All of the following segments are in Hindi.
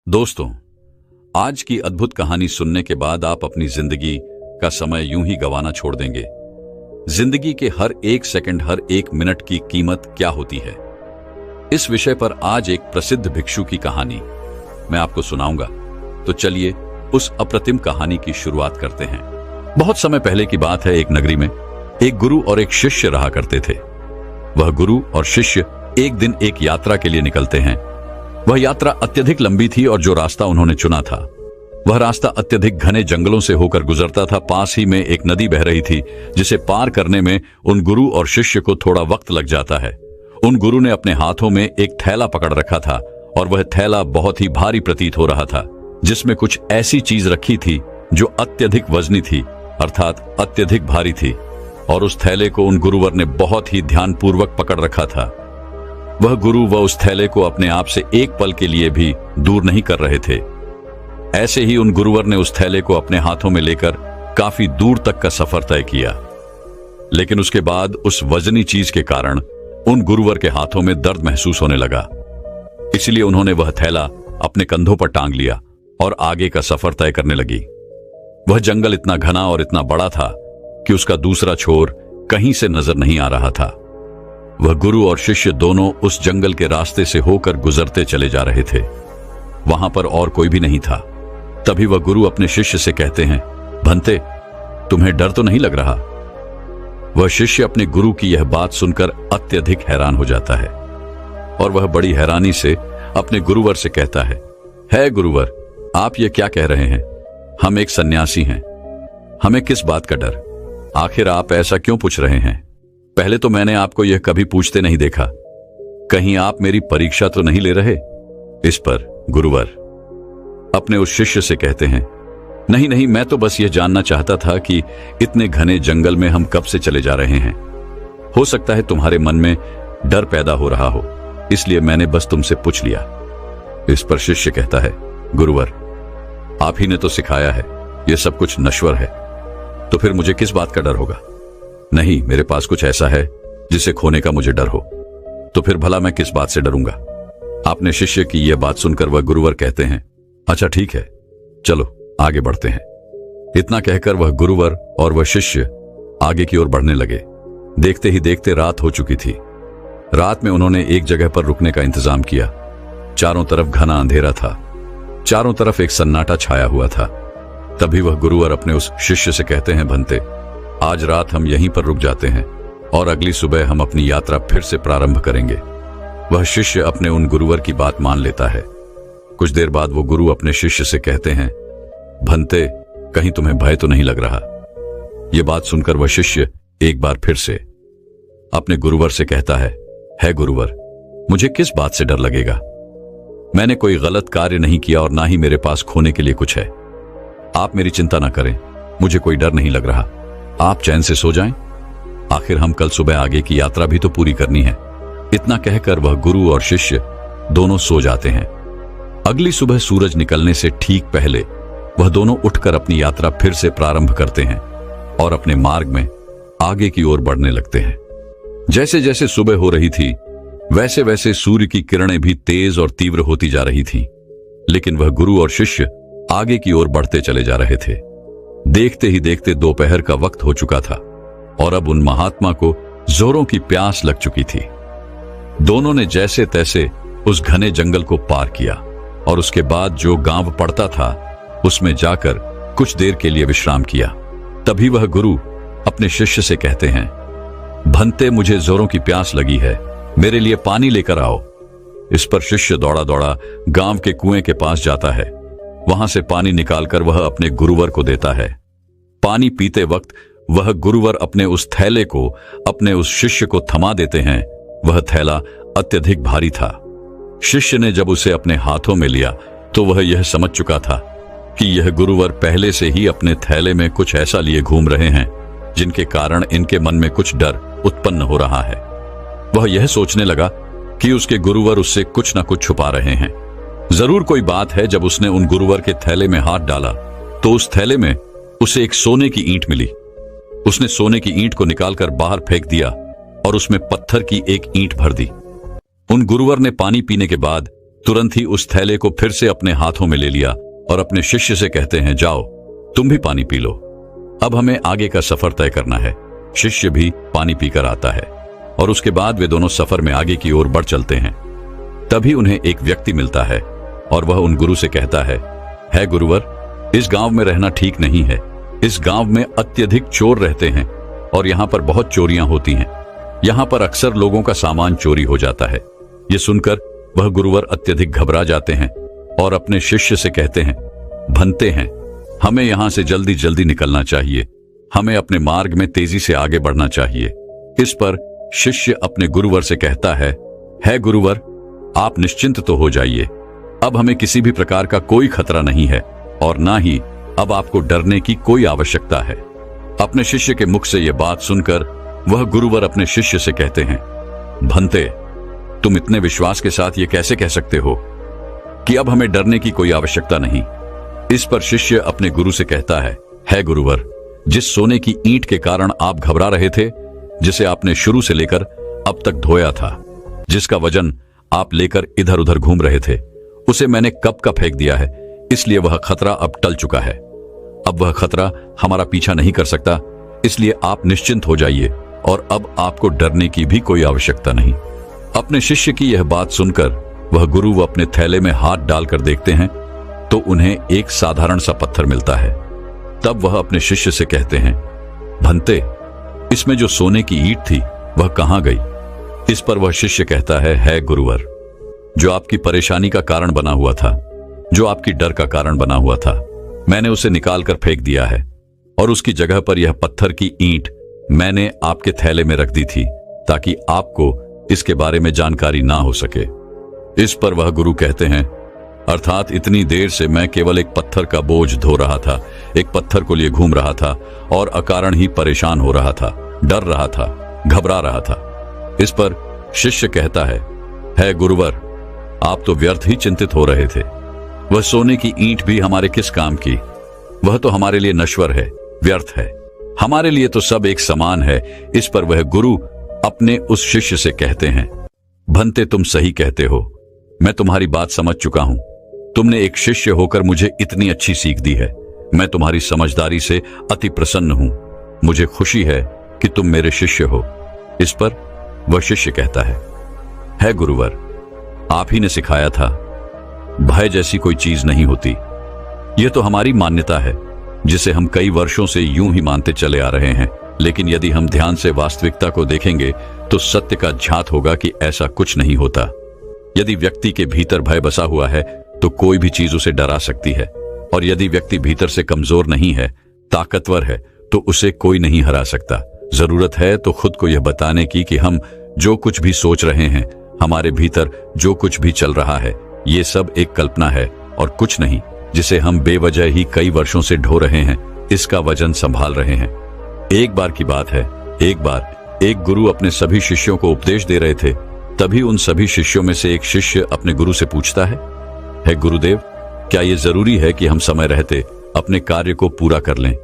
दोस्तों, आज की अद्भुत कहानी सुनने के बाद आप अपनी जिंदगी का समय यूं ही गंवाना छोड़ देंगे। जिंदगी के हर एक सेकंड, हर एक मिनट की कीमत क्या होती है, इस विषय पर आज एक प्रसिद्ध भिक्षु की कहानी मैं आपको सुनाऊंगा। तो चलिए उस अप्रतिम कहानी की शुरुआत करते हैं। बहुत समय पहले की बात है। एक नगरी में एक गुरु और एक शिष्य रहा करते थे। वह गुरु और शिष्य एक दिन एक यात्रा के लिए निकलते हैं। वह यात्रा अत्यधिक लंबी थी और जो रास्ता उन्होंने चुना था वह रास्ता अत्यधिक घने जंगलों से होकर गुजरता था। पास ही में एक नदी बह रही थी जिसे पार करने में उन गुरु और शिष्य को थोड़ा वक्त लग जाता है। उन गुरु ने अपने हाथों में एक थैला पकड़ रखा था और वह थैला बहुत ही भारी प्रतीत हो रहा था, जिसमें कुछ ऐसी चीज रखी थी जो अत्यधिक वजनी थी, अर्थात अत्यधिक भारी थी। और उस थैले को उन गुरुवर ने बहुत ही ध्यानपूर्वक पकड़ रखा था। वह गुरु व उस थैले को अपने आप से एक पल के लिए भी दूर नहीं कर रहे थे। ऐसे ही उन गुरुवर ने उस थैले को अपने हाथों में लेकर काफी दूर तक का सफर तय किया। लेकिन उसके बाद उस वजनी चीज के कारण उन गुरुवर के हाथों में दर्द महसूस होने लगा। इसलिए उन्होंने वह थैला अपने कंधों पर टांग लिया और आगे का सफर तय करने लगी। वह जंगल इतना घना और इतना बड़ा था कि उसका दूसरा छोर कहीं से नजर नहीं आ रहा था। वह गुरु और शिष्य दोनों उस जंगल के रास्ते से होकर गुजरते चले जा रहे थे। वहां पर और कोई भी नहीं था। तभी वह गुरु अपने शिष्य से कहते हैं, भंते, तुम्हें डर तो नहीं लग रहा? वह शिष्य अपने गुरु की यह बात सुनकर अत्यधिक हैरान हो जाता है और वह बड़ी हैरानी से अपने गुरुवर से कहता है गुरुवर, आप ये क्या कह रहे हैं? हम एक सन्यासी हैं, हमें किस बात का डर? आखिर आप ऐसा क्यों पूछ रहे हैं? पहले तो मैंने आपको यह कभी पूछते नहीं देखा। कहीं आप मेरी परीक्षा तो नहीं ले रहे? इस पर गुरुवर अपने उस शिष्य से कहते हैं, नहीं नहीं, मैं तो बस यह जानना चाहता था कि इतने घने जंगल में हम कब से चले जा रहे हैं। हो सकता है तुम्हारे मन में डर पैदा हो रहा हो, इसलिए मैंने बस तुमसे पूछ लिया। इस पर शिष्य कहता है, गुरुवर, आप ही ने तो सिखाया है यह सब कुछ नश्वर है, तो फिर मुझे किस बात का डर होगा? नहीं, मेरे पास कुछ ऐसा है जिसे खोने का मुझे डर हो, तो फिर भला मैं किस बात से डरूंगा? आपने शिष्य की यह बात सुनकर वह गुरुवर कहते हैं, अच्छा ठीक है, चलो आगे बढ़ते हैं। इतना कहकर वह गुरुवर और वह शिष्य आगे की ओर बढ़ने लगे। देखते ही देखते रात हो चुकी थी। रात में उन्होंने एक जगह पर रुकने का इंतजाम किया। चारों तरफ घना अंधेरा था, चारों तरफ एक सन्नाटा छाया हुआ था। तभी वह गुरुवर अपने उस शिष्य से कहते हैं, भंते, आज रात हम यहीं पर रुक जाते हैं और अगली सुबह हम अपनी यात्रा फिर से प्रारंभ करेंगे। वह शिष्य अपने उन गुरुवर की बात मान लेता है। कुछ देर बाद वो गुरु अपने शिष्य से कहते हैं, भंते, कहीं तुम्हें भय तो नहीं लग रहा? यह बात सुनकर वह शिष्य एक बार फिर से अपने गुरुवर से कहता है गुरुवर, मुझे किस बात से डर लगेगा? मैंने कोई गलत कार्य नहीं किया और ना ही मेरे पास खोने के लिए कुछ है। आप मेरी चिंता ना करें, मुझे कोई डर नहीं लग रहा। आप चैन से सो जाएं। आखिर हम कल सुबह आगे की यात्रा भी तो पूरी करनी है। इतना कहकर वह गुरु और शिष्य दोनों सो जाते हैं। अगली सुबह सूरज निकलने से ठीक पहले वह दोनों उठकर अपनी यात्रा फिर से प्रारंभ करते हैं और अपने मार्ग में आगे की ओर बढ़ने लगते हैं। जैसे जैसे सुबह हो रही थी वैसे वैसे सूर्य की किरणें भी तेज और तीव्र होती जा रही थीं। लेकिन वह गुरु और शिष्य आगे की ओर बढ़ते चले जा रहे थे। देखते ही देखते दोपहर का वक्त हो चुका था और अब उन महात्मा को जोरों की प्यास लग चुकी थी। दोनों ने जैसे तैसे उस घने जंगल को पार किया और उसके बाद जो गांव पड़ता था उसमें जाकर कुछ देर के लिए विश्राम किया। तभी वह गुरु अपने शिष्य से कहते हैं, भंते, मुझे जोरों की प्यास लगी है, मेरे लिए पानी लेकर आओ। इस पर शिष्य दौड़ा दौड़ा गांव के कुएं के पास जाता है। वहां से पानी निकालकर वह अपने गुरुवर को देता है। पानी पीते वक्त वह गुरुवर अपने उस थैले को अपने उस शिष्य को थमा देते हैं। वह थैला अत्यधिक भारी था। शिष्य ने जब उसे अपने हाथों में लिया तो वह यह समझ चुका था कि यह गुरुवर पहले से ही अपने थैले में कुछ ऐसा लिए घूम रहे हैं जिनके कारण इनके मन में कुछ डर उत्पन्न हो रहा है। वह यह सोचने लगा कि उसके गुरुवर उससे कुछ न कुछ छुपा रहे हैं। जरूर कोई बात है। जब उसने उन गुरुवर के थैले में हाथ डाला तो उस थैले में उसे एक सोने की ईंट मिली। उसने सोने की ईंट को निकालकर बाहर फेंक दिया और उसमें पत्थर की एक ईंट भर दी। उन गुरुवर ने पानी पीने के बाद तुरंत ही उस थैले को फिर से अपने हाथों में ले लिया और अपने शिष्य से कहते हैं, जाओ तुम भी पानी पी लो, अब हमें आगे का सफर तय करना है। शिष्य भी पानी पीकर आता है और उसके बाद वे दोनों सफर में आगे की ओर बढ़ चलते हैं। तभी उन्हें एक व्यक्ति मिलता है और वह उन गुरु से कहता है गुरुवर, इस गांव में रहना ठीक नहीं है। इस गांव में अत्यधिक चोर रहते हैं और यहाँ पर बहुत चोरियां होती हैं। यहाँ पर अक्सर लोगों का सामान चोरी हो जाता है। ये सुनकर वह गुरुवर अत्यधिक घबरा जाते हैं और अपने शिष्य से कहते हैं, भंते हैं, हमें यहाँ से जल्दी जल्दी निकलना चाहिए। हमें अपने मार्ग में तेजी से आगे बढ़ना चाहिए। इस पर शिष्य अपने गुरुवर से कहता है गुरुवर, आप निश्चिंत तो हो जाइए। अब हमें किसी भी प्रकार का कोई खतरा नहीं है और ना ही अब आपको डरने की कोई आवश्यकता है। अपने शिष्य के मुख से यह बात सुनकर वह गुरुवर अपने शिष्य से कहते हैं, भंते, तुम इतने विश्वास के साथ ये कैसे कह सकते हो कि अब हमें डरने की कोई आवश्यकता नहीं। इस पर शिष्य अपने गुरु से कहता है गुरुवर, जिस सोने की ईंट के कारण आप घबरा रहे थे, जिसे आपने शुरू से लेकर अब तक ढोया था, जिसका वजन आप लेकर इधर उधर घूम रहे थे, उसे मैंने कब का फेंक दिया है। इसलिए वह खतरा अब टल चुका है। अब वह खतरा हमारा पीछा नहीं कर सकता। इसलिए आप निश्चिंत हो जाइए और अब आपको डरने की भी कोई आवश्यकता नहीं। अपने शिष्य की यह बात सुनकर वह गुरु अपने थैले में हाथ डालकर देखते हैं तो उन्हें एक साधारण सा पत्थर मिलता है। तब वह अपने शिष्य से कहते हैं, भंते, इसमें जो सोने की ईंट थी वह कहां गई? इस पर वह शिष्य कहता है गुरुवर, जो आपकी परेशानी का कारण बना हुआ था, जो आपकी डर का कारण बना हुआ था, मैंने उसे निकालकर फेंक दिया है और उसकी जगह पर यह पत्थर की ईंट मैंने आपके थैले में रख दी थी ताकि आपको इसके बारे में जानकारी ना हो सके। इस पर वह गुरु कहते हैं, अर्थात इतनी देर से मैं केवल एक पत्थर का बोझ धो रहा था, एक पत्थर को लिए घूम रहा था और अकारण ही परेशान हो रहा था, डर रहा था, घबरा रहा था। इस पर शिष्य कहता है गुरुवर, आप तो व्यर्थ ही चिंतित हो रहे थे। वह सोने की ईंट भी हमारे किस काम की? वह तो हमारे लिए नश्वर है, व्यर्थ है। हमारे लिए तो सब एक समान है। इस पर वह गुरु अपने उस शिष्य से कहते हैं, भंते, तुम सही कहते हो, मैं तुम्हारी बात समझ चुका हूं। तुमने एक शिष्य होकर मुझे इतनी अच्छी सीख दी है। मैं तुम्हारी समझदारी से अति प्रसन्न हूं। मुझे खुशी है कि तुम मेरे शिष्य हो। इस पर वह शिष्य कहता है गुरुवर, आप ही ने सिखाया था, भय जैसी कोई चीज नहीं होती। यह तो हमारी मान्यता है जिसे हम कई वर्षों से यूं ही मानते चले आ रहे हैं। लेकिन यदि हम ध्यान से वास्तविकता को देखेंगे तो सत्य का झात होगा कि ऐसा कुछ नहीं होता। यदि व्यक्ति के भीतर भय बसा हुआ है तो कोई भी चीज उसे डरा सकती है, और यदि व्यक्ति भीतर से कमजोर नहीं है, ताकतवर है, तो उसे कोई नहीं हरा सकता। जरूरत है तो खुद को यह बताने की कि हम जो कुछ भी सोच रहे हैं, हमारे भीतर जो कुछ भी चल रहा है, ये सब एक कल्पना है और कुछ नहीं, जिसे हम बेवजह ही कई वर्षों से ढो रहे हैं, इसका वजन संभाल रहे हैं। एक बार की बात है, एक बार एक गुरु अपने सभी शिष्यों को उपदेश दे रहे थे। तभी उन सभी शिष्यों में से एक शिष्य अपने गुरु से पूछता है गुरुदेव, क्या यह जरूरी है कि हम समय रहते अपने कार्य को पूरा कर लें?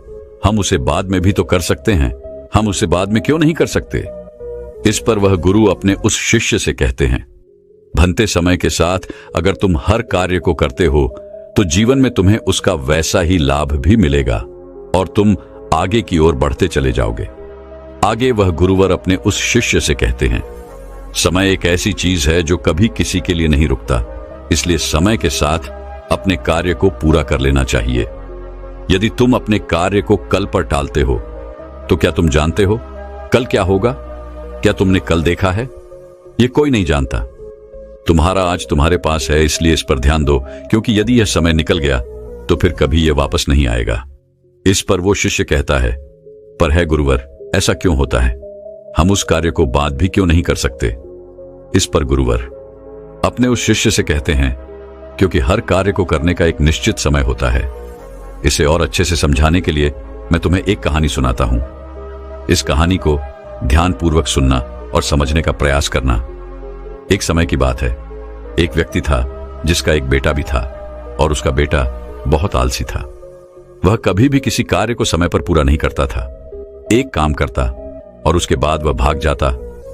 हम उसे बाद में भी तो कर सकते हैं, हम उसे बाद में क्यों नहीं कर सकते? इस पर वह गुरु अपने उस शिष्य से कहते हैं, भंते, समय के साथ अगर तुम हर कार्य को करते हो तो जीवन में तुम्हें उसका वैसा ही लाभ भी मिलेगा और तुम आगे की ओर बढ़ते चले जाओगे। आगे वह गुरुवर अपने उस शिष्य से कहते हैं, समय एक ऐसी चीज है जो कभी किसी के लिए नहीं रुकता, इसलिए समय के साथ अपने कार्य को पूरा कर लेना चाहिए। यदि तुम अपने कार्य को कल पर टालते हो तो क्या तुम जानते हो कल क्या होगा? क्या तुमने कल देखा है? यह कोई नहीं जानता। तुम्हारा आज तुम्हारे पास है, इसलिए इस पर ध्यान दो, क्योंकि यदि यह समय निकल गया तो फिर कभी यह वापस नहीं आएगा। इस पर वो शिष्य कहता है, पर गुरुवर, ऐसा क्यों होता है? हम उस कार्य को बाद भी क्यों नहीं कर सकते? इस पर गुरुवर अपने उस शिष्य से कहते हैं, क्योंकि हर कार्य को करने का एक निश्चित समय होता है। इसे और अच्छे से समझाने के लिए मैं तुम्हें एक कहानी सुनाता हूं। इस कहानी को ध्यानपूर्वक सुनना और समझने का प्रयास करना। एक समय की बात है, एक व्यक्ति था जिसका एक बेटा भी था और उसका बेटा बहुत आलसी था। वह कभी भी किसी कार्य को समय पर पूरा नहीं करता था। एक काम करता और उसके बाद वह भाग जाता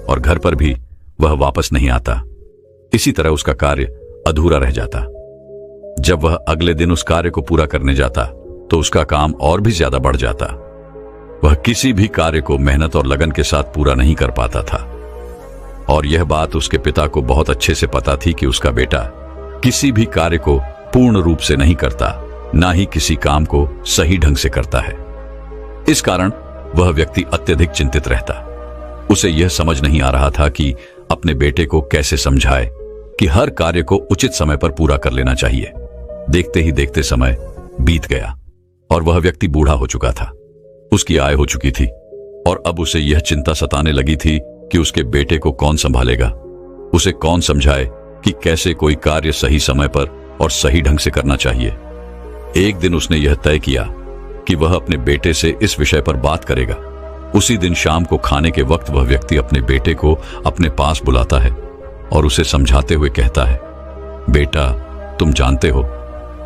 और घर पर भी वह वापस नहीं आता। इसी तरह उसका कार्य अधूरा रह जाता। जब वह अगले दिन उस कार्य को पूरा करने जाता तो उसका काम और भी ज्यादा बढ़ जाता। वह किसी भी कार्य को मेहनत और लगन के साथ पूरा नहीं कर पाता था, और यह बात उसके पिता को बहुत अच्छे से पता थी कि उसका बेटा किसी भी कार्य को पूर्ण रूप से नहीं करता, ना ही किसी काम को सही ढंग से करता है। इस कारण वह व्यक्ति अत्यधिक चिंतित रहता। उसे यह समझ नहीं आ रहा था कि अपने बेटे को कैसे समझाए कि हर कार्य को उचित समय पर पूरा कर लेना चाहिए। देखते ही देखते समय बीत गया और वह व्यक्ति बूढ़ा हो चुका था। उसकी आय हो चुकी थी और अब उसे यह चिंता सताने लगी थी कि उसके बेटे को कौन संभालेगा, उसे कौन समझाए कि कैसे कोई कार्य सही समय पर और सही ढंग से करना चाहिए। एक दिन उसने यह तय किया कि वह अपने बेटे से इस विषय पर बात करेगा। उसी दिन शाम को खाने के वक्त वह व्यक्ति अपने बेटे को अपने पास बुलाता है और उसे समझाते हुए कहता है, बेटा, तुम जानते हो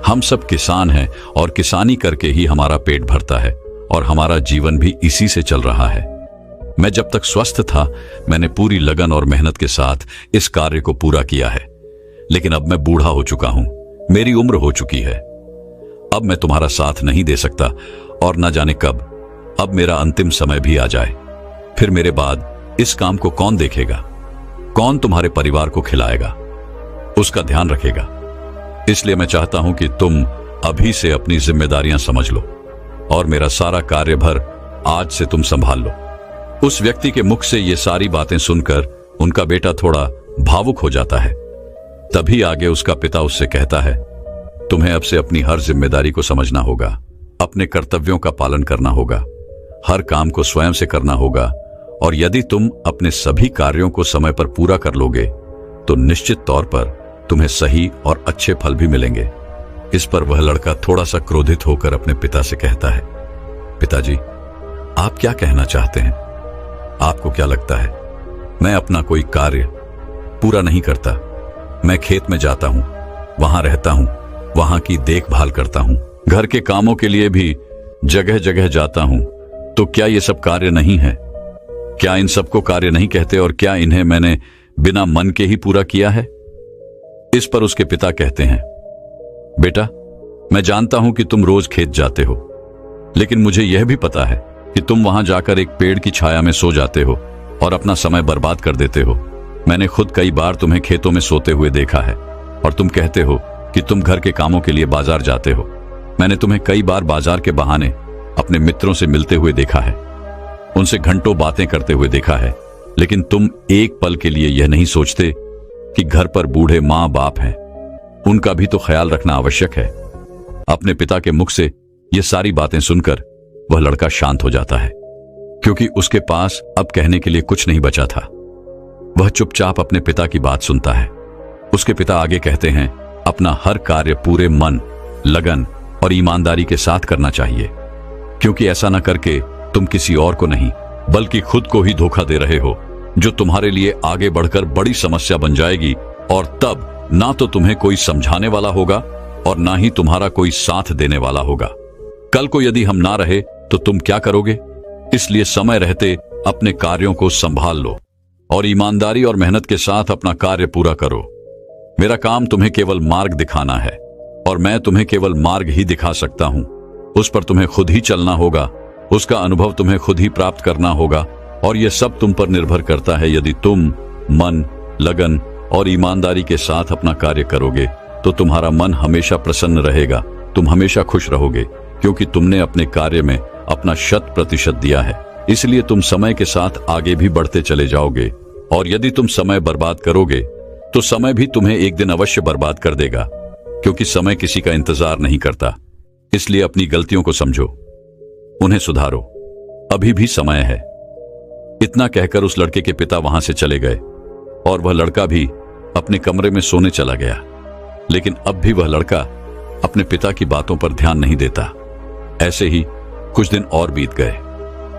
हम सब किसान हैं और किसानी करके ही हमारा पेट भरता है और हमारा जीवन भी इसी से चल रहा है। मैं जब तक स्वस्थ था मैंने पूरी लगन और मेहनत के साथ इस कार्य को पूरा किया है, लेकिन अब मैं बूढ़ा हो चुका हूं, मेरी उम्र हो चुकी है। अब मैं तुम्हारा साथ नहीं दे सकता और न जाने कब अब मेरा अंतिम समय भी आ जाए। फिर मेरे बाद इस काम को कौन देखेगा, कौन तुम्हारे परिवार को खिलाएगा, उसका ध्यान रखेगा। इसलिए मैं चाहता हूं कि तुम अभी से अपनी जिम्मेदारियां समझ लो और मेरा सारा कार्यभार आज से तुम संभाल लो। उस व्यक्ति के मुख से ये सारी बातें सुनकर उनका बेटा थोड़ा भावुक हो जाता है। तभी आगे उसका पिता उससे कहता है, तुम्हें अब से अपनी हर जिम्मेदारी को समझना होगा, अपने कर्तव्यों का पालन करना होगा, हर काम को स्वयं से करना होगा, और यदि तुम अपने सभी कार्यों को समय पर पूरा कर लोगे तो निश्चित तौर पर तुम्हें सही और अच्छे फल भी मिलेंगे। इस पर वह लड़का थोड़ा सा क्रोधित होकर अपने पिता से कहता है, पिताजी, आप क्या कहना चाहते हैं? आपको क्या लगता है मैं अपना कोई कार्य पूरा नहीं करता? मैं खेत में जाता हूं, वहां रहता हूं, वहां की देखभाल करता हूं, घर के कामों के लिए भी जगह जगह जाता हूं, तो क्या ये सब कार्य नहीं है? क्या इन सबको कार्य नहीं कहते और क्या इन्हें मैंने बिना मन के ही पूरा किया है? इस पर उसके पिता कहते हैं, बेटा, मैं जानता हूं कि तुम रोज खेत जाते हो, लेकिन मुझे यह भी पता है कि तुम वहां जाकर एक पेड़ की छाया में सो जाते हो और अपना समय बर्बाद कर देते हो। मैंने खुद कई बार तुम्हें खेतों में सोते हुए देखा है और तुम कहते हो कि तुम घर के कामों के लिए बाजार जाते हो। मैंने तुम्हें कई बार बाजार के बहाने अपने मित्रों से मिलते हुए देखा है, उनसे घंटों बातें करते हुए देखा है, लेकिन तुम एक पल के लिए यह नहीं सोचते कि घर पर बूढ़े माँ बाप हैं, उनका भी तो ख्याल रखना आवश्यक है। अपने पिता के मुख से ये सारी बातें सुनकर वह लड़का शांत हो जाता है, क्योंकि उसके पास अब कहने के लिए कुछ नहीं बचा था। वह चुपचाप अपने पिता की बात सुनता है। उसके पिता आगे कहते हैं, अपना हर कार्य पूरे मन, लगन और ईमानदारी के साथ करना चाहिए, क्योंकि ऐसा न करके तुम किसी और को नहीं बल्कि खुद को ही धोखा दे रहे हो, जो तुम्हारे लिए आगे बढ़कर बड़ी समस्या बन जाएगी, और तब ना तो तुम्हें कोई समझाने वाला होगा और ना ही तुम्हारा कोई साथ देने वाला होगा। कल को यदि हम ना रहे तो तुम क्या करोगे? इसलिए समय रहते अपने कार्यों को संभाल लो और ईमानदारी और मेहनत के साथ अपना कार्य पूरा करो। मेरा काम तुम्हें केवल मार्ग दिखाना है और मैं तुम्हें केवल मार्ग ही दिखा सकता हूं। उस पर तुम्हें खुद ही चलना होगा, उसका अनुभव तुम्हें खुद ही प्राप्त करना होगा, और यह सब तुम पर निर्भर करता है। यदि तुम मन, लगन और ईमानदारी के साथ अपना कार्य करोगे तो तुम्हारा मन हमेशा प्रसन्न रहेगा, तुम हमेशा खुश रहोगे, क्योंकि तुमने अपने कार्य में अपना 100% दिया है। इसलिए तुम समय के साथ आगे भी बढ़ते चले जाओगे, और यदि तुम समय बर्बाद करोगे तो समय भी तुम्हें एक दिन अवश्य बर्बाद कर देगा, क्योंकि समय किसी का इंतजार नहीं करता। इसलिए अपनी गलतियों को समझो, उन्हें सुधारो, अभी भी समय है। इतना कहकर उस लड़के के पिता वहां से चले गए और वह लड़का भी अपने कमरे में सोने चला गया। लेकिन अब भी वह लड़का अपने पिता की बातों पर ध्यान नहीं देता। ऐसे ही कुछ दिन और बीत गए।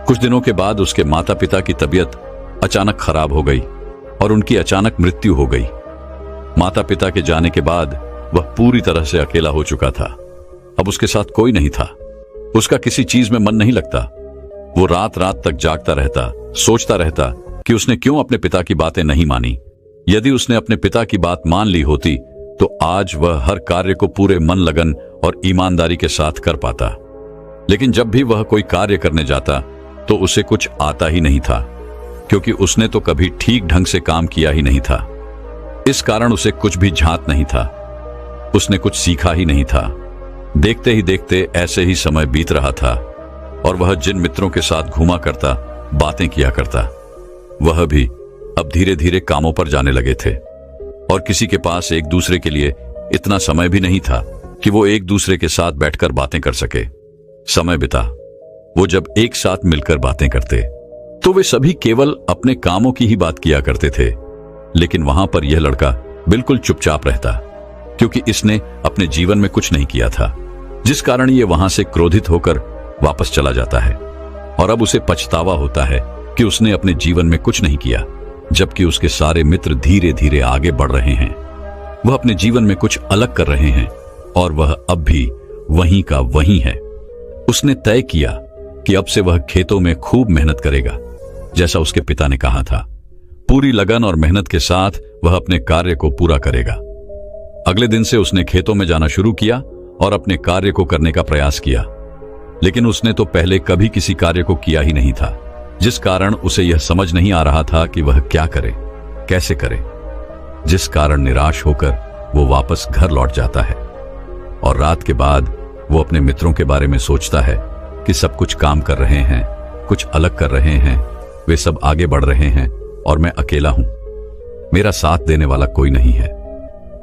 कुछ दिनों के बाद उसके माता पिता की तबीयत अचानक खराब हो गई और उनकी अचानक मृत्यु हो गई। माता पिता के जाने के बाद वह पूरी तरह से अकेला हो चुका था। अब उसके साथ कोई नहीं था, उसका किसी चीज में मन नहीं लगता। वो रात रात तक जागता रहता, सोचता रहता कि उसने क्यों अपने पिता की बातें नहीं मानी। यदि उसने अपने पिता की बात मान ली होती तो आज वह हर कार्य को पूरे मन लगन और ईमानदारी के साथ कर पाता। लेकिन जब भी वह कोई कार्य करने जाता तो उसे कुछ आता ही नहीं था, क्योंकि उसने तो कभी ठीक ढंग से काम किया ही नहीं था। इस कारण उसे कुछ भी झांत नहीं था, उसने कुछ सीखा ही नहीं था। देखते ही देखते ऐसे ही समय बीत रहा था और वह जिन मित्रों के साथ घूमा करता, बातें किया करता, वह भी अब धीरे धीरे कामों पर जाने लगे थे और किसी के पास एक दूसरे के लिए इतना समय भी नहीं था कि वो एक दूसरे के साथ बैठकर बातें कर सके। समय बिता, वो जब एक साथ मिलकर बातें करते तो वे सभी केवल अपने कामों की ही बात किया करते थे। लेकिन वहां पर यह लड़का बिल्कुल चुपचाप रहता, क्योंकि इसने अपने जीवन में कुछ नहीं किया था, जिस कारण ये वहां से क्रोधित होकर वापस चला जाता है और अब उसे पछतावा होता है कि उसने अपने जीवन में कुछ नहीं किया, जबकि उसके सारे मित्र धीरे धीरे आगे बढ़ रहे हैं। वह अपने जीवन में कुछ अलग कर रहे हैं और वह अब भी वहीं का वहीं है। उसने तय किया कि अब से वह खेतों में खूब मेहनत करेगा, जैसा उसके पिता ने कहा था। पूरी लगन और मेहनत के साथ वह अपने कार्य को पूरा करेगा। अगले दिन से उसने खेतों में जाना शुरू किया और अपने कार्य को करने का प्रयास किया। लेकिन उसने तो पहले कभी किसी कार्य को किया ही नहीं था, जिस कारण उसे यह समझ नहीं आ रहा था कि वह क्या करे, कैसे करे, जिस कारण निराश होकर वो वापस घर लौट जाता है और रात के बाद वो अपने मित्रों के बारे में सोचता है कि सब कुछ काम कर रहे हैं, कुछ अलग कर रहे हैं, वे सब आगे बढ़ रहे हैं और मैं अकेला हूं। मेरा साथ देने वाला कोई नहीं है।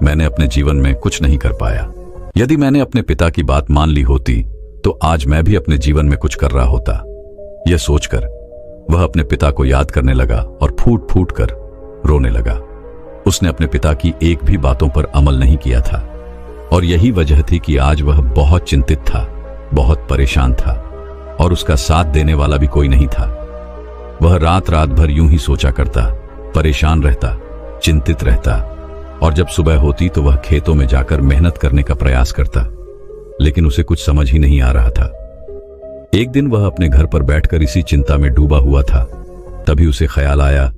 मैंने अपने जीवन में कुछ नहीं कर पाया। यदि मैंने अपने पिता की बात मान ली होती तो आज मैं भी अपने जीवन में कुछ कर रहा होता। यह सोचकर वह अपने पिता को याद करने लगा और फूट फूट कर रोने लगा। उसने अपने पिता की एक भी बातों पर अमल नहीं किया था और यही वजह थी कि आज वह बहुत चिंतित था, बहुत परेशान था और उसका साथ देने वाला भी कोई नहीं था। वह रात रात भर यूं ही सोचा करता, परेशान रहता, चिंतित रहता और जब सुबह होती तो वह खेतों में जाकर मेहनत करने का प्रयास करता, लेकिन उसे कुछ समझ ही नहीं आ रहा था। एक दिन वह अपने घर पर बैठकर इसी चिंता में डूबा हुआ था। तभी उसे ख्याल आया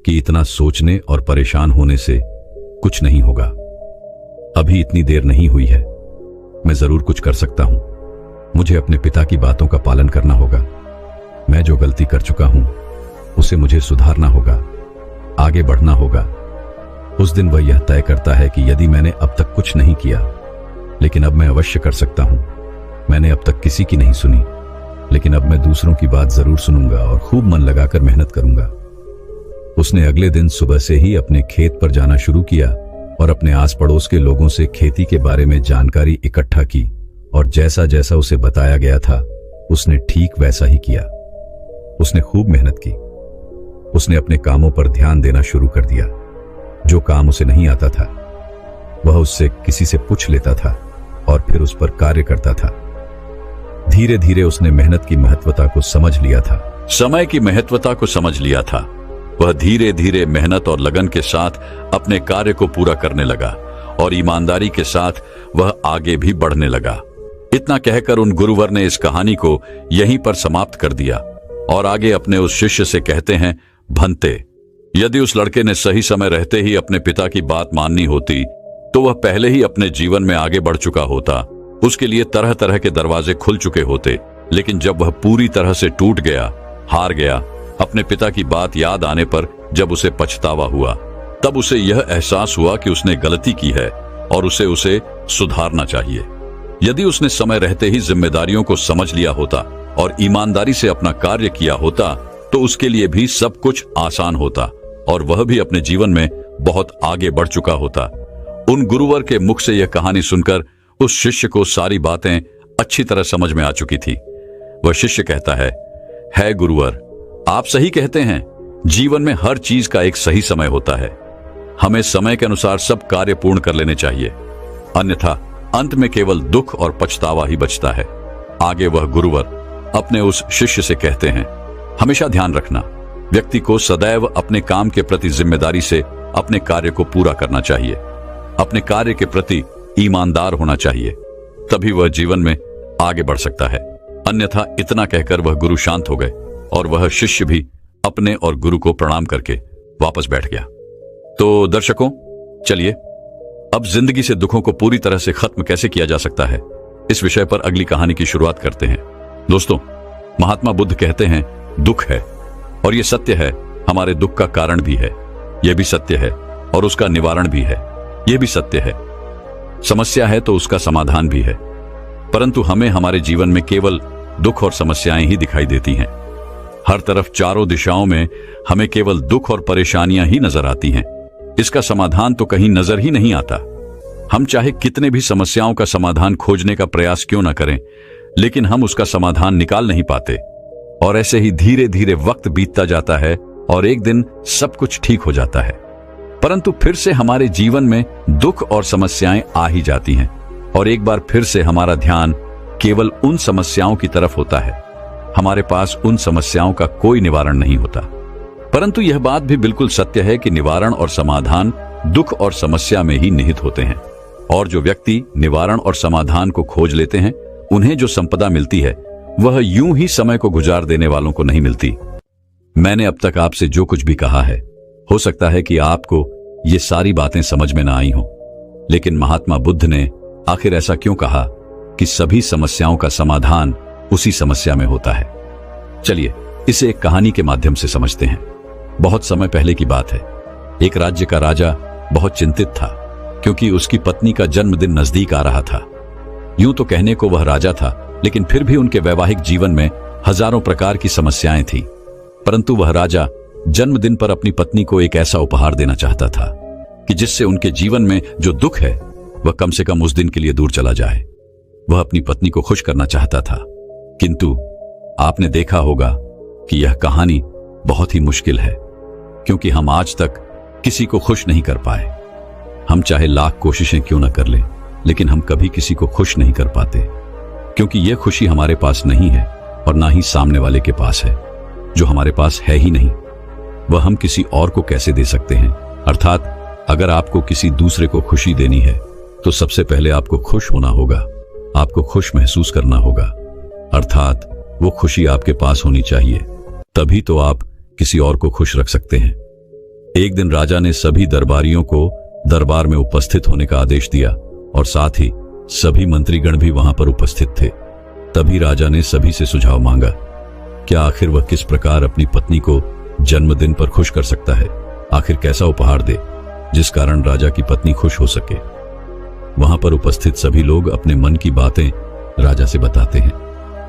कि इतना सोचने और परेशान होने से कुछ नहीं होगा। अभी इतनी देर नहीं हुई है, मैं जरूर कुछ कर सकता हूं। मुझे अपने पिता की बातों का पालन करना होगा। मैं जो गलती कर चुका हूं उसे मुझे सुधारना होगा, आगे बढ़ना होगा। उस दिन वह यह तय करता है कि यदि मैंने अब तक कुछ नहीं किया, लेकिन अब मैं अवश्य कर सकता हूं। मैंने अब तक किसी की नहीं सुनी, लेकिन अब मैं दूसरों की बात जरूर सुनूंगा और खूब मन लगाकर मेहनत करूंगा। उसने अगले दिन सुबह से ही अपने खेत पर जाना शुरू किया और अपने आस पड़ोस के लोगों से खेती के बारे में जानकारी इकट्ठा की और जैसा जैसा उसे बताया गया था उसने ठीक वैसा ही किया। उसने खूब मेहनत की। उसने अपने कामों पर ध्यान देना शुरू कर दिया। जो काम उसे नहीं आता था वह उससे किसी से पूछ लेता था और फिर उस पर कार्य करता था। धीरे धीरे उसने मेहनत की महत्वता को समझ लिया था, समय की महत्वता को समझ लिया था। वह धीरे धीरे मेहनत और लगन के साथ अपने कार्य को पूरा करने लगा और ईमानदारी के साथ वह आगे भी बढ़ने लगा। इतना कहकर उन गुरुवर ने इस कहानी को यहीं पर समाप्त कर दिया और आगे अपने उस शिष्य से कहते हैं, भंते, यदि उस लड़के ने सही समय रहते ही अपने पिता की बात माननी होती तो वह पहले ही अपने जीवन में आगे बढ़ चुका होता। उसके लिए तरह तरह के दरवाजे खुल चुके होते। लेकिन जब वह पूरी तरह से टूट गया, हार गया, अपने पिता की बात याद आने पर जब उसे पछतावा हुआ, तब उसे यह एहसास हुआ कि उसने गलती की है और उसे सुधारना चाहिए। यदि उसने समय रहते ही जिम्मेदारियों को समझ लिया होता और ईमानदारी से अपना कार्य किया होता तो उसके लिए भी सब कुछ आसान होता और वह भी अपने जीवन में बहुत आगे बढ़ चुका होता। उन गुरुवर के मुख से यह कहानी सुनकर उस शिष्य को सारी बातें अच्छी तरह समझ में आ चुकी थी। वह शिष्य कहता है गुरुवर, आप सही कहते हैं। जीवन में हर चीज का एक सही समय होता है। हमें समय के अनुसार सब कार्य पूर्ण कर लेने चाहिए, अन्यथा अंत में केवल दुख और पछतावा ही बचता है। आगे वह गुरुवर अपने उस शिष्य से कहते हैं, हमेशा ध्यान रखना, व्यक्ति को सदैव अपने काम के प्रति जिम्मेदारी से अपने कार्य को पूरा करना चाहिए। अपने कार्य के प्रति ईमानदार होना चाहिए, तभी वह जीवन में आगे बढ़ सकता है। अन्यथा इतना कहकर वह गुरु शांत हो गए और वह शिष्य भी अपने और गुरु को प्रणाम करके वापस बैठ गया। तो दर्शकों, चलिए अब जिंदगी से दुखों को पूरी तरह से खत्म कैसे किया जा सकता है, इस विषय पर अगली कहानी की शुरुआत करते हैं। दोस्तों, महात्मा बुद्ध कहते हैं दुख है, और यह सत्य है, हमारे दुख का कारण भी है, यह भी सत्य है, और उसका निवारण भी है, यह भी सत्य है। समस्या है तो उसका समाधान भी है, परंतु हमें हमारे जीवन में केवल दुख और समस्याएं ही दिखाई देती हैं। हर तरफ चारों दिशाओं में हमें केवल दुख और परेशानियां ही नजर आती हैं। इसका समाधान तो कहीं नजर ही नहीं आता। हम चाहे कितने भी समस्याओं का समाधान खोजने का प्रयास क्यों न करें, लेकिन हम उसका समाधान निकाल नहीं पाते, और ऐसे ही धीरे धीरे वक्त बीतता जाता है और एक दिन सब कुछ ठीक हो जाता है। परंतु फिर से हमारे जीवन में दुख और समस्याएं आ ही जाती हैं, और एक बार फिर से हमारा ध्यान केवल उन समस्याओं की तरफ होता है। हमारे पास उन समस्याओं का कोई निवारण नहीं होता। परंतु यह बात भी बिल्कुल सत्य है कि निवारण और समाधान दुख और समस्या में ही निहित होते हैं, और जो व्यक्ति निवारण और समाधान को खोज लेते हैं, उन्हें जो संपदा मिलती है वह यूं ही समय को गुजार देने वालों को नहीं मिलती। मैंने अब तक आपसे जो कुछ भी कहा है, हो सकता है कि आपको ये सारी बातें समझ में ना आई हों, लेकिन महात्मा बुद्ध ने आखिर ऐसा क्यों कहा कि सभी समस्याओं का समाधान उसी समस्या में होता है। चलिए इसे एक कहानी के माध्यम से समझते हैं। बहुत समय पहले की बात है। एक राज्य का राजा बहुत चिंतित था, क्योंकि उसकी पत्नी का जन्मदिन नजदीक आ रहा था। यूं तो कहने को वह राजा था, लेकिन फिर भी उनके वैवाहिक जीवन में हजारों प्रकार की समस्याएं थी। परंतु वह राजा जन्मदिन पर अपनी पत्नी को एक ऐसा उपहार देना चाहता था कि जिससे उनके जीवन में जो दुख है वह कम से कम उस दिन के लिए दूर चला जाए। वह अपनी पत्नी को खुश करना चाहता था, किंतु आपने देखा होगा कि यह कहानी बहुत ही मुश्किल है, क्योंकि हम आज तक किसी को खुश नहीं कर पाए। हम चाहे लाख कोशिशें क्यों न कर लें, लेकिन हम कभी किसी को खुश नहीं कर पाते, क्योंकि यह खुशी हमारे पास नहीं है और ना ही सामने वाले के पास है। जो हमारे पास है ही नहीं, वह हम किसी और को कैसे दे सकते हैं। अर्थात अगर आपको किसी दूसरे को खुशी देनी है तो सबसे पहले आपको खुश होना होगा, आपको खुश महसूस करना होगा, अर्थात वो खुशी आपके पास होनी चाहिए, तभी तो आप किसी और को खुश रख सकते हैं। एक दिन राजा ने सभी दरबारियों को दरबार में उपस्थित होने का आदेश दिया, और साथ ही सभी मंत्रीगण भी वहां पर उपस्थित थे। तभी राजा ने सभी से सुझाव मांगा, क्या आखिर वह किस प्रकार अपनी पत्नी को जन्मदिन पर खुश कर सकता है। आखिर कैसा उपहार दे जिस कारण राजा की पत्नी खुश हो सके। वहां पर उपस्थित सभी लोग अपने मन की बातें राजा से बताते हैं,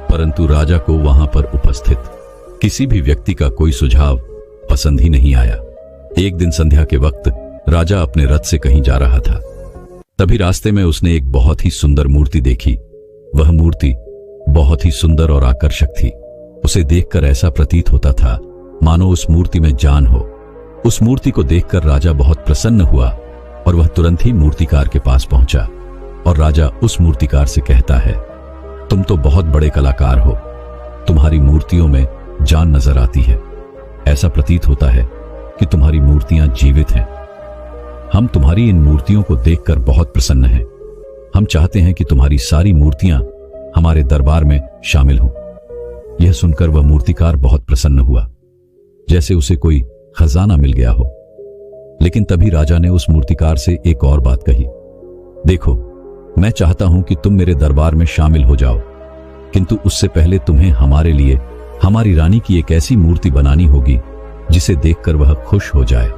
परंतु राजा को वहां पर उपस्थित किसी भी व्यक्ति का कोई सुझाव पसंद ही नहीं आया। एक दिन संध्या के वक्त राजा अपने रथ से कहीं जा रहा था। तभी रास्ते में उसने एक बहुत ही सुंदर मूर्ति देखी। वह मूर्ति बहुत ही सुंदर और आकर्षक थी। उसे देखकर ऐसा प्रतीत होता था मानो उस मूर्ति में जान हो। उस मूर्ति को देखकर राजा बहुत प्रसन्न हुआ और वह तुरंत ही मूर्तिकार के पास पहुंचा, और राजा उस मूर्तिकार से कहता है, तुम तो बहुत बड़े कलाकार हो, तुम्हारी मूर्तियों में जान नजर आती है। ऐसा प्रतीत होता है कि तुम्हारी मूर्तियां जीवित हैं। हम तुम्हारी इन मूर्तियों को देखकर बहुत प्रसन्न हैं। हम चाहते हैं कि तुम्हारी सारी मूर्तियां हमारे दरबार में शामिल हों। यह सुनकर वह मूर्तिकार बहुत प्रसन्न हुआ, जैसे उसे कोई खजाना मिल गया हो। लेकिन तभी राजा ने उस मूर्तिकार से एक और बात कही, देखो, मैं चाहता हूं कि तुम मेरे दरबार में शामिल हो जाओ, किंतु उससे पहले तुम्हें हमारे लिए हमारी रानी की एक ऐसी मूर्ति बनानी होगी जिसे देखकर वह खुश हो जाए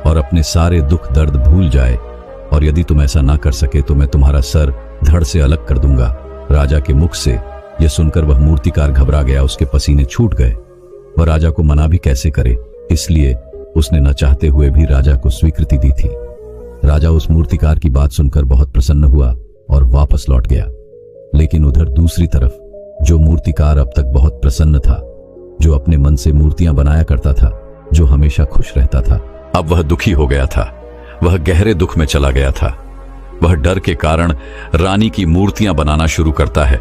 और अपने सारे दुख दर्द भूल जाए, और यदि तुम ऐसा ना कर सके तो मैं तुम्हारा सर धड़ से अलग कर दूंगा। राजा के मुख से यह सुनकर वह मूर्तिकार घबरा गया, उसके पसीने छूट गए। वह राजा को मना भी कैसे करे, इसलिए उसने न चाहते हुए भी राजा को स्वीकृति दी थी। राजा उस मूर्तिकार की बात सुनकर बहुत प्रसन्न हुआ और वापस लौट गया। लेकिन उधर दूसरी तरफ जो मूर्तिकार अब तक बहुत प्रसन्न था, जो अपने मन से मूर्तियां बनाया करता था, जो हमेशा खुश रहता था, अब वह दुखी हो गया था। वह गहरे दुख में चला गया था। वह डर के कारण रानी की मूर्तियां बनाना शुरू करता है,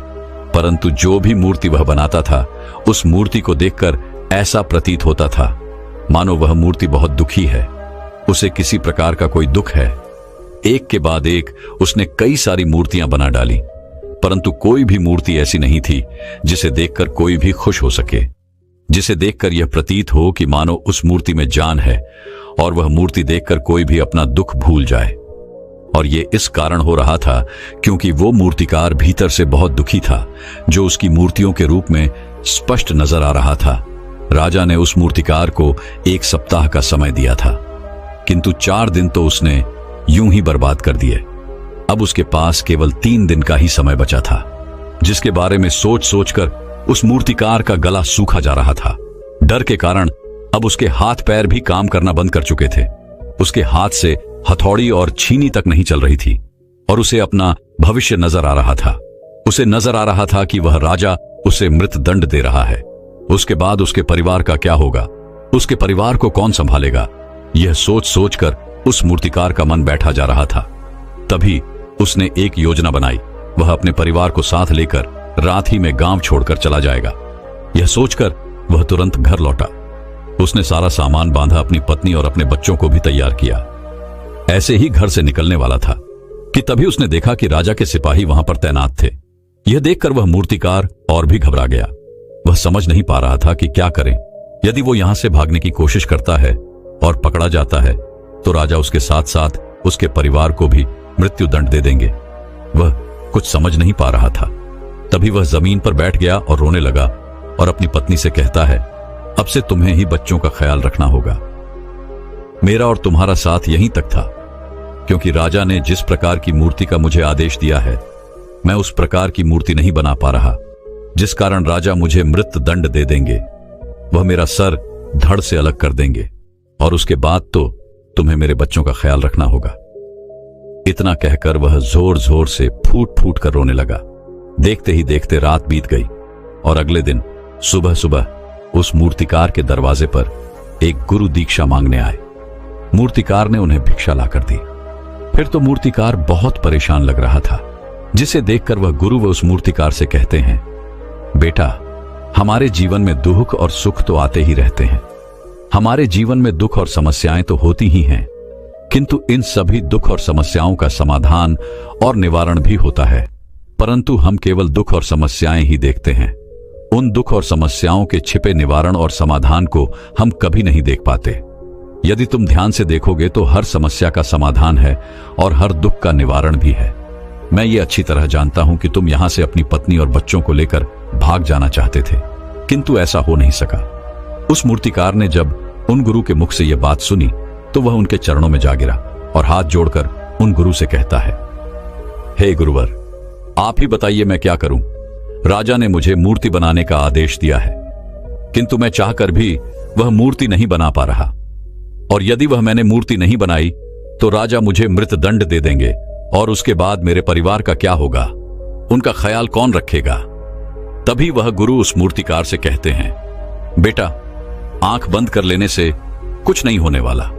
परंतु जो भी मूर्ति वह बनाता था, उस मूर्ति को देखकर ऐसा प्रतीत होता था मानो वह मूर्ति बहुत दुखी है, उसे किसी प्रकार का कोई दुख है। एक के बाद एक उसने कई सारी मूर्तियां बना डाली, परंतु कोई भी मूर्ति ऐसी नहीं थी जिसे देखकर कोई भी खुश हो सके, जिसे देखकर यह प्रतीत हो कि मानो उस मूर्ति में जान है और वह मूर्ति देखकर कोई भी अपना दुख भूल जाए। और ये इस कारण हो रहा था क्योंकि वो मूर्तिकार भीतर से बहुत दुखी था, जो उसकी मूर्तियों के रूप में स्पष्ट नजर आ रहा था। राजा ने उस मूर्तिकार को 1 सप्ताह का समय दिया था, किंतु 4 दिन तो उसने यूं ही बर्बाद कर दिए। अब उसके पास केवल 3 दिन का ही समय बचा था, जिसके बारे में सोच सोचकर उस मूर्तिकार का गला सूखा जा रहा था। डर के कारण अब उसके हाथ पैर भी काम करना बंद कर चुके थे। उसके हाथ से हथौड़ी और छीनी तक नहीं चल रही थी और उसे अपना भविष्य नजर आ रहा था। उसे नजर आ रहा था कि वह राजा उसे मृत दंड दे रहा है। उसके बाद उसके परिवार का क्या होगा, उसके परिवार को कौन संभालेगा, यह सोच सोचकर उस मूर्तिकार का मन बैठा जा रहा था। तभी उसने एक योजना बनाई। वह अपने परिवार को साथ लेकर रात ही में गांव छोड़कर चला जाएगा। यह सोचकर वह तुरंत घर लौटा। उसने सारा सामान बांधा, अपनी पत्नी और अपने बच्चों को भी तैयार किया। ऐसे ही घर से निकलने वाला था कि तभी उसने देखा कि राजा के सिपाही वहां पर तैनात थे। यह देखकर वह मूर्तिकार और भी घबरा गया। वह समझ नहीं पा रहा था कि क्या करें। यदि वो यहां से भागने की कोशिश करता है और पकड़ा जाता है तो राजा उसके साथ साथ उसके परिवार को भी मृत्यु दंड दे देंगे। वह कुछ समझ नहीं पा रहा था। तभी वह जमीन पर बैठ गया और रोने लगा और अपनी पत्नी से कहता है, अब से तुम्हें ही बच्चों का ख्याल रखना होगा। मेरा और तुम्हारा साथ यहीं तक था, क्योंकि राजा ने जिस प्रकार की मूर्ति का मुझे आदेश दिया है, मैं उस प्रकार की मूर्ति नहीं बना पा रहा, जिस कारण राजा मुझे मृत दंड दे देंगे। वह मेरा सर धड़ से अलग कर देंगे और उसके बाद तो तुम्हें मेरे बच्चों का ख्याल रखना होगा। इतना कहकर वह जोर जोर से फूट फूट कर रोने लगा। देखते ही देखते रात बीत गई और अगले दिन सुबह सुबह उस मूर्तिकार के दरवाजे पर एक गुरु दीक्षा मांगने आए। मूर्तिकार ने उन्हें भिक्षा लाकर दी। फिर तो मूर्तिकार बहुत परेशान लग रहा था, जिसे देखकर वह गुरु व उस मूर्तिकार से कहते हैं, बेटा, हमारे जीवन में दुख और सुख तो आते ही रहते हैं। हमारे जीवन में दुख और समस्याएं तो होती ही हैं, किंतु इन सभी दुख और समस्याओं का समाधान और निवारण भी होता है, परंतु हम केवल दुख और समस्याएं ही देखते हैं। उन दुख और समस्याओं के छिपे निवारण और समाधान को हम कभी नहीं देख पाते। यदि तुम ध्यान से देखोगे तो हर समस्या का समाधान है और हर दुख का निवारण भी है। मैं ये अच्छी तरह जानता हूं कि तुम यहां से अपनी पत्नी और बच्चों को लेकर भाग जाना चाहते थे, किंतु ऐसा हो नहीं सका। उस मूर्तिकार ने जब उन गुरु के मुख से यह बात सुनी तो वह उनके चरणों में जा गिरा और हाथ जोड़कर उन गुरु से कहता है, हे गुरुवर, आप ही बताइए मैं क्या करूं। राजा ने मुझे मूर्ति बनाने का आदेश दिया है, किंतु मैं चाहकर भी वह मूर्ति नहीं बना पा रहा, और यदि वह मैंने मूर्ति नहीं बनाई तो राजा मुझे मृत दंड दे देंगे और उसके बाद मेरे परिवार का क्या होगा, उनका ख्याल कौन रखेगा। तभी वह गुरु उस मूर्तिकार से कहते हैं, बेटा, आंख बंद कर लेने से कुछ नहीं होने वाला,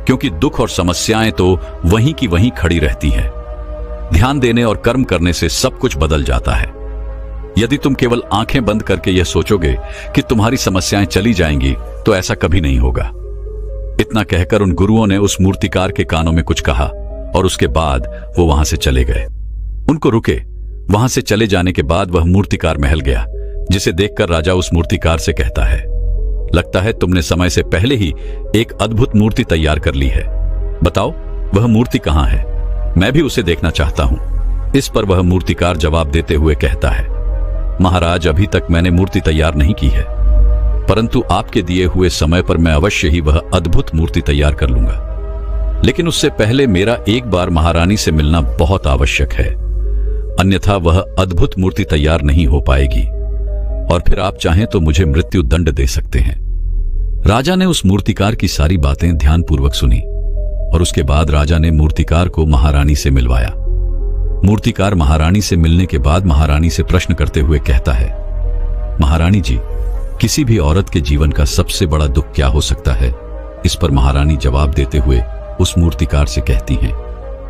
क्योंकि दुख और समस्याएं तो वहीं की वहीं खड़ी रहती हैं। ध्यान देने और कर्म करने से सब कुछ बदल जाता है। यदि तुम केवल आंखें बंद करके यह सोचोगे कि तुम्हारी समस्याएं चली जाएंगी तो ऐसा कभी नहीं होगा। इतना कहकर उन गुरुओं ने उस मूर्तिकार के कानों में कुछ कहा और उसके बाद वो वहां से चले गए। उनको रुके। वहां से चले जाने के बाद वह मूर्तिकार महल गया, जिसे देखकर राजा उस मूर्तिकार से कहता है, लगता है तुमने समय से पहले ही एक अद्भुत मूर्ति तैयार कर ली है। बताओ वह मूर्ति कहां है, मैं भी उसे देखना चाहता हूं। इस पर वह मूर्तिकार जवाब देते हुए कहता है, महाराज, अभी तक मैंने मूर्ति तैयार नहीं की है, परंतु आपके दिए हुए समय पर मैं अवश्य ही वह अद्भुत मूर्ति तैयार कर लूंगा। लेकिन उससे पहले मेरा एक बार महारानी से मिलना बहुत आवश्यक है, अन्यथा वह अद्भुत मूर्ति तैयार नहीं हो पाएगी और फिर आप चाहें तो मुझे मृत्यु दंड दे सकते हैं। राजा ने उस मूर्तिकार की सारी बातें ध्यानपूर्वक सुनी और उसके बाद राजा ने मूर्तिकार को महारानी से मिलवाया। मूर्तिकार महारानी से मिलने के बाद महारानी से प्रश्न करते हुए कहता है, महारानी जी, किसी भी औरत के जीवन का सबसे बड़ा दुख क्या हो सकता है। इस पर महारानी जवाब देते हुए उस मूर्तिकार से कहती हैं,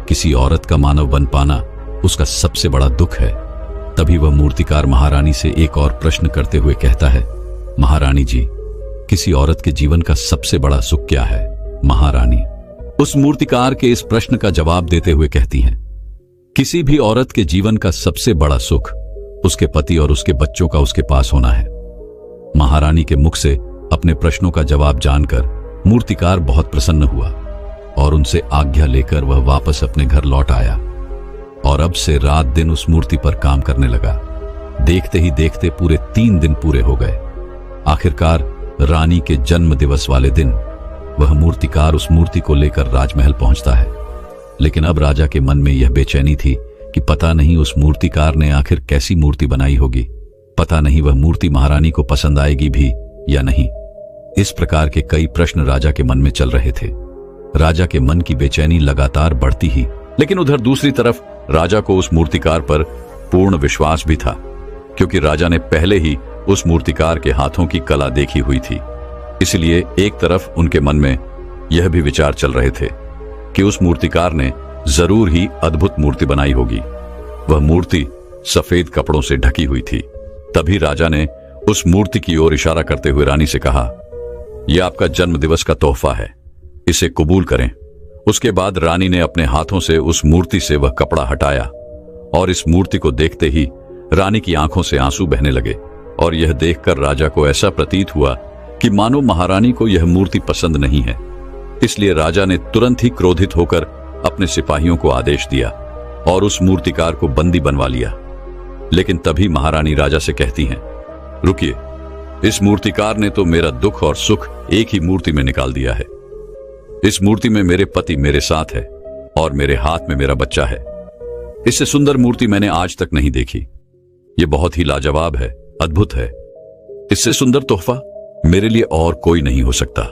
किसी औरत का मानव बन पाना उसका सबसे बड़ा दुख है। तभी वह मूर्तिकार महारानी से एक और प्रश्न करते हुए कहता है, महारानी जी, किसी औरत के जीवन का सबसे बड़ा सुख क्या है। महारानी उस मूर्तिकार के इस प्रश्न का जवाब देते हुए कहती हैं, किसी भी औरत के जीवन का सबसे बड़ा सुख उसके पति और उसके बच्चों का उसके पास होना है। महारानी के मुख से अपने प्रश्नों का जवाब जानकर मूर्तिकार बहुत प्रसन्न हुआ और उनसे आज्ञा लेकर वह वापस अपने घर लौट आया और अब से रात दिन उस मूर्ति पर काम करने लगा। देखते ही देखते पूरे 3 दिन पूरे हो गए। आखिरकार रानी के जन्म दिवस वाले दिन वह मूर्तिकार उस मूर्ति को लेकर राजमहल पहुंचता है। लेकिन अब राजा के मन में यह बेचैनी थी कि पता नहीं उस मूर्तिकार ने आखिर कैसी मूर्ति बनाई होगी, पता नहीं वह मूर्ति महारानी को पसंद आएगी भी या नहीं। इस प्रकार के कई प्रश्न राजा के मन में चल रहे थे। राजा के मन की बेचैनी लगातार बढ़ती ही, लेकिन उधर दूसरी तरफ राजा को उस मूर्तिकार पर पूर्ण विश्वास भी था, क्योंकि राजा ने पहले ही उस मूर्तिकार के हाथों की कला देखी हुई थी। इसलिए एक तरफ उनके मन में यह भी विचार चल रहे थे कि उस मूर्तिकार ने जरूर ही अद्भुत मूर्ति बनाई होगी। वह मूर्ति सफेद कपड़ों से ढकी हुई थी। तभी राजा ने उस मूर्ति की ओर इशारा करते हुए रानी से कहा, यह आपका जन्मदिवस का तोहफा है, इसे कबूल करें। उसके बाद रानी ने अपने हाथों से उस मूर्ति से वह कपड़ा हटाया और इस मूर्ति को देखते ही रानी की आंखों से आंसू बहने लगे और यह देखकर राजा को ऐसा प्रतीत हुआ कि मानो महारानी को यह मूर्ति पसंद नहीं है। इसलिए राजा ने तुरंत ही क्रोधित होकर अपने सिपाहियों को आदेश दिया और उस मूर्तिकार को बंदी बनवा लिया। लेकिन तभी महारानी राजा से कहती हैं, रुकिए, इस मूर्तिकार ने तो मेरा दुख और सुख एक ही मूर्ति में निकाल दिया है। इस मूर्ति में मेरे पति मेरे साथ है और मेरे हाथ में मेरा बच्चा है। इससे सुंदर मूर्ति मैंने आज तक नहीं देखी। यह बहुत ही लाजवाब है, अद्भुत है। इससे सुंदर तोहफा मेरे लिए और कोई नहीं हो सकता।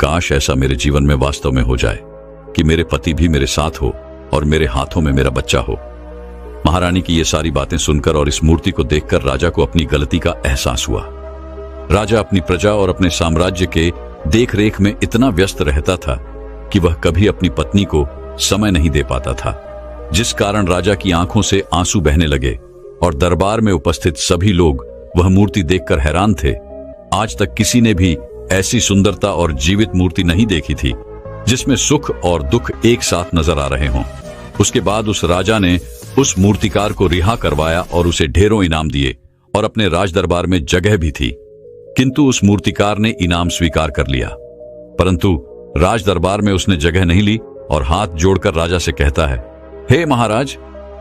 काश ऐसा मेरे जीवन में वास्तव में हो जाए कि मेरे पति भी मेरे साथ हो और मेरे हाथों में मेरा बच्चा हो। महारानी की ये सारी बातें सुनकर और इस मूर्ति को देखकर राजा को अपनी गलती का एहसास हुआ। राजा अपनी प्रजा और अपने साम्राज्य के देखरेख में इतना व्यस्त रहता था कि वह कभी अपनी पत्नी को समय नहीं दे पाता था, जिस कारण राजा की आंखों से आंसू बहने लगे और दरबार में उपस्थित सभी लोग वह मूर्ति देखकर हैरान थे। आज तक किसी ने भी ऐसी सुंदरता और जीवित मूर्ति नहीं देखी थी जिसमें सुख और दुख एक साथ नजर आ रहे हों। उसके बाद उस राजा ने उस मूर्तिकार को रिहा करवाया और उसे ढेरों इनाम दिए और अपने राज दरबार में जगह भी थी। किंतु उस मूर्तिकार ने इनाम स्वीकार कर लिया, परंतु राज दरबार में उसने जगह नहीं ली और हाथ जोड़कर राजा से कहता है, हे महाराज,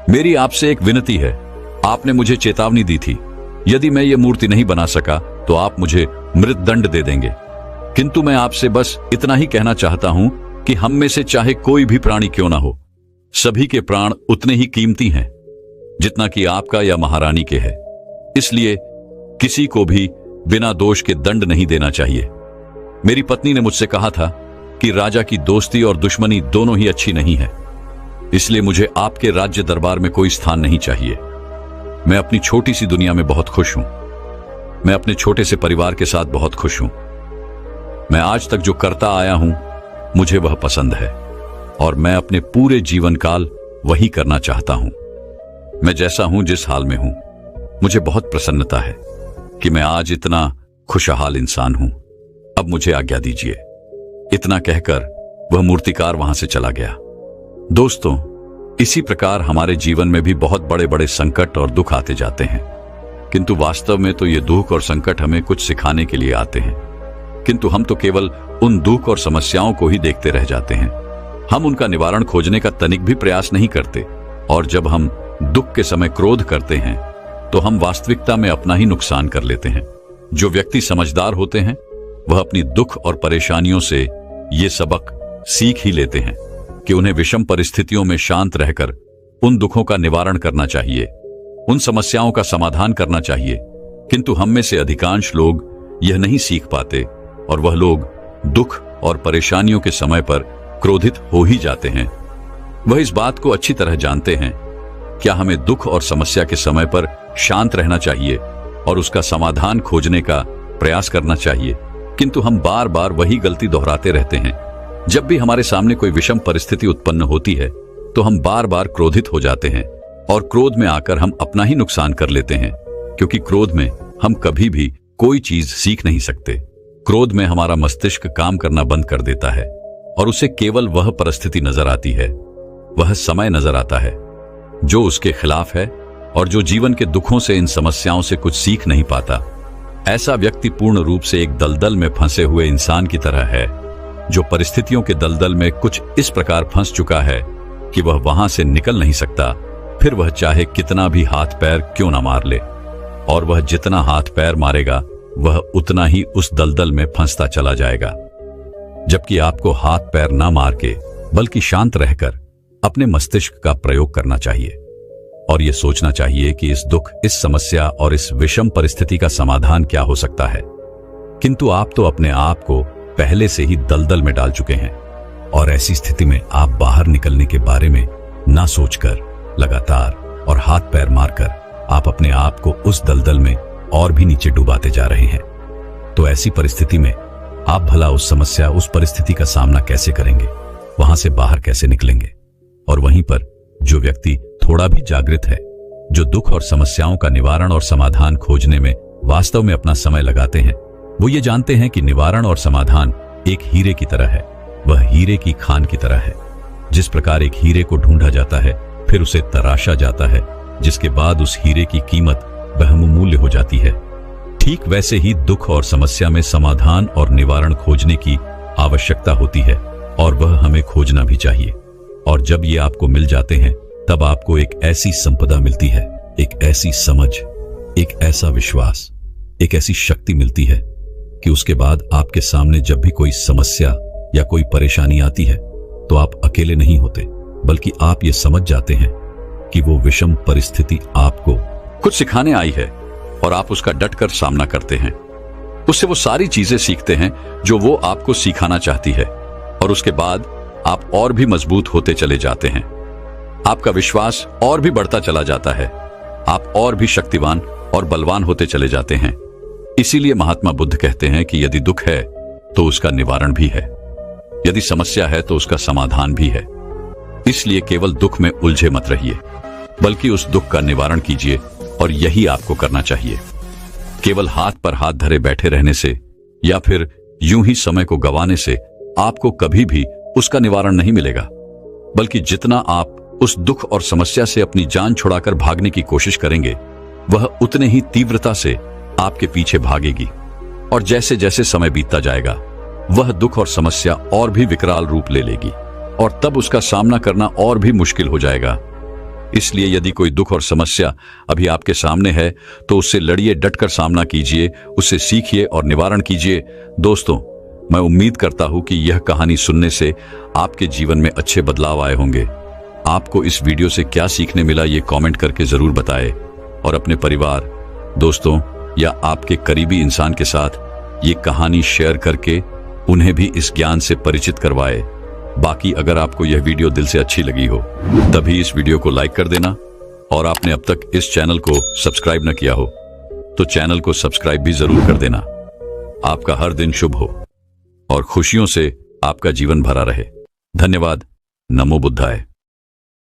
मेरी आपसे एक विनती है। आपने मुझे चेतावनी दी थी, यदि मैं ये मूर्ति नहीं बना सका तो आप मुझे मृत्युदंड दे देंगे। किंतु मैं आपसे बस इतना ही कहना चाहता हूं कि हम में से चाहे कोई भी प्राणी क्यों ना हो, सभी के प्राण उतने ही कीमती हैं जितना कि आपका या महारानी के है। इसलिए किसी को भी बिना दोष के दंड नहीं देना चाहिए। मेरी पत्नी ने मुझसे कहा था कि राजा की दोस्ती और दुश्मनी दोनों ही अच्छी नहीं है, इसलिए मुझे आपके राज्य दरबार में कोई स्थान नहीं चाहिए। मैं अपनी छोटी सी दुनिया में बहुत खुश हूं। मैं अपने छोटे से परिवार के साथ बहुत खुश हूं। मैं आज तक जो करता आया हूं, मुझे वह पसंद है और मैं अपने पूरे जीवन काल वही करना चाहता हूं। मैं जैसा हूं, जिस हाल में हूं, मुझे बहुत प्रसन्नता है कि मैं आज इतना खुशहाल इंसान हूं। अब मुझे आज्ञा दीजिए। इतना कहकर वह मूर्तिकार वहां से चला गया। दोस्तों, इसी प्रकार हमारे जीवन में भी बहुत बड़े बड़े संकट और दुख आते जाते हैं, किंतु वास्तव में तो ये दुख और संकट हमें कुछ सिखाने के लिए आते हैं। किंतु हम तो केवल उन दुख और समस्याओं को ही देखते रह जाते हैं। हम उनका निवारण खोजने का तनिक भी प्रयास नहीं करते और जब हम दुख के समय क्रोध करते हैं तो हम वास्तविकता में अपना ही नुकसान कर लेते हैं। जो व्यक्ति समझदार होते हैं वह अपनी दुख और परेशानियों से ये सबक सीख ही लेते हैं कि उन्हें विषम परिस्थितियों में शांत रहकर उन दुखों का निवारण करना चाहिए, उन समस्याओं का समाधान करना चाहिए। किंतु हम में से अधिकांश लोग यह नहीं सीख पाते और वह लोग दुख और परेशानियों के समय पर क्रोधित हो ही जाते हैं। वह इस बात को अच्छी तरह जानते हैं क्या हमें दुख और समस्या के समय पर शांत रहना चाहिए और उसका समाधान खोजने का प्रयास करना चाहिए, किंतु हम बार बार वही गलती दोहराते रहते हैं। जब भी हमारे सामने कोई विषम परिस्थिति उत्पन्न होती है तो हम बार बार क्रोधित हो जाते हैं और क्रोध में आकर हम अपना ही नुकसान कर लेते हैं, क्योंकि क्रोध में हम कभी भी कोई चीज सीख नहीं सकते। क्रोध में हमारा मस्तिष्क काम करना बंद कर देता है और उसे केवल वह परिस्थिति नजर आती है, वह समय नजर आता है जो उसके खिलाफ है और जो जीवन के दुखों से, इन समस्याओं से कुछ सीख नहीं पाता। ऐसा व्यक्ति पूर्ण रूप से एक दलदल में फंसे हुए इंसान की तरह है जो परिस्थितियों के दलदल में कुछ इस प्रकार फंस चुका है कि वह वहां से निकल नहीं सकता, फिर वह चाहे कितना भी हाथ पैर क्यों ना मार ले, और वह जितना हाथ पैर मारेगा वह उतना ही उस दलदल में फंसता चला जाएगा। जबकि आपको हाथ पैर ना मार के बल्कि शांत रहकर अपने मस्तिष्क का प्रयोग करना चाहिए और यह सोचना चाहिए कि इस दुख, इस समस्या और इस विषम परिस्थिति का समाधान क्या हो सकता है। किंतु आप तो अपने आप को पहले से ही दलदल में डाल चुके हैं और ऐसी स्थिति में आप बाहर निकलने के बारे में ना सोचकर लगातार और हाथ पैर मारकर आप अपने आप को उस दलदल में और भी नीचे डुबाते जा रहे हैं। तो ऐसी परिस्थिति में आप भला उस समस्या, उस परिस्थिति का सामना कैसे करेंगे, वहां से बाहर कैसे निकलेंगे? और वहीं पर जो व्यक्ति थोड़ा भी जागृत है, जो दुख और समस्याओं का निवारण और समाधान खोजने में वास्तव में अपना समय लगाते हैं, वो ये जानते हैं कि निवारण और समाधान एक हीरे की तरह है। वह हीरे की खान की तरह है। जिस प्रकार एक हीरे को ढूंढा जाता है, फिर उसे तराशा जाता है, जिसके बाद उस हीरे की कीमत बहुमूल्य हो जाती है, ठीक वैसे ही दुख और समस्या में समाधान और निवारण खोजने की आवश्यकता होती है और वह हमें खोजना भी चाहिए। और जब ये आपको मिल जाते हैं, तब आपको एक ऐसी संपदा मिलती है, एक ऐसी समझ, एक ऐसा विश्वास, एक ऐसी शक्ति मिलती है कि उसके बाद आपके सामने जब भी कोई समस्या या कोई परेशानी आती है तो आप अकेले नहीं होते, बल्कि आप ये समझ जाते हैं कि वो विषम परिस्थिति आपको कुछ सिखाने आई है और आप उसका डटकर सामना करते हैं। उससे वो सारी चीजें सीखते हैं जो वो आपको सिखाना चाहती है और उसके बाद आप और भी मजबूत होते चले जाते हैं। आपका विश्वास और भी बढ़ता चला जाता है, आप और भी शक्तिवान और बलवान होते चले जाते हैं। इसीलिए महात्मा बुद्ध कहते हैं कि यदि दुख है तो उसका निवारण भी है, यदि समस्या है तो उसका समाधान भी है। इसलिए केवल दुख में उलझे मत रहिए, बल्कि उस दुख का निवारण कीजिए और यही आपको करना चाहिए। केवल हाथ पर हाथ धरे बैठे रहने से या फिर यूं ही समय को गंवाने से आपको कभी भी उसका निवारण नहीं मिलेगा, बल्कि जितना आप उस दुख और समस्या से अपनी जान छुड़ाकर भागने की कोशिश करेंगे, वह उतने ही तीव्रता से आपके पीछे भागेगी और जैसे जैसे समय बीतता जाएगा वह दुख और समस्या और भी विकराल रूप ले लेगी और तब उसका सामना करना और भी मुश्किल हो जाएगा। इसलिए यदि कोई दुख और समस्या अभी आपके सामने है तो उससे लड़िए, डटकर सामना कीजिए, उससे सीखिए और निवारण कीजिए। दोस्तों, मैं उम्मीद करता हूं कि यह कहानी सुनने से आपके जीवन में अच्छे बदलाव आए होंगे। आपको इस वीडियो से क्या सीखने मिला ये कमेंट करके जरूर बताएं और अपने परिवार, दोस्तों या आपके करीबी इंसान के साथ ये कहानी शेयर करके उन्हें भी इस ज्ञान से परिचित करवाएं। बाकी अगर आपको यह वीडियो दिल से अच्छी लगी हो तभी इस वीडियो को लाइक कर देना और आपने अब तक इस चैनल को सब्सक्राइब न किया हो तो चैनल को सब्सक्राइब भी जरूर कर देना। आपका हर दिन शुभ हो और खुशियों से आपका जीवन भरा रहे। धन्यवाद। नमो बुद्धाय।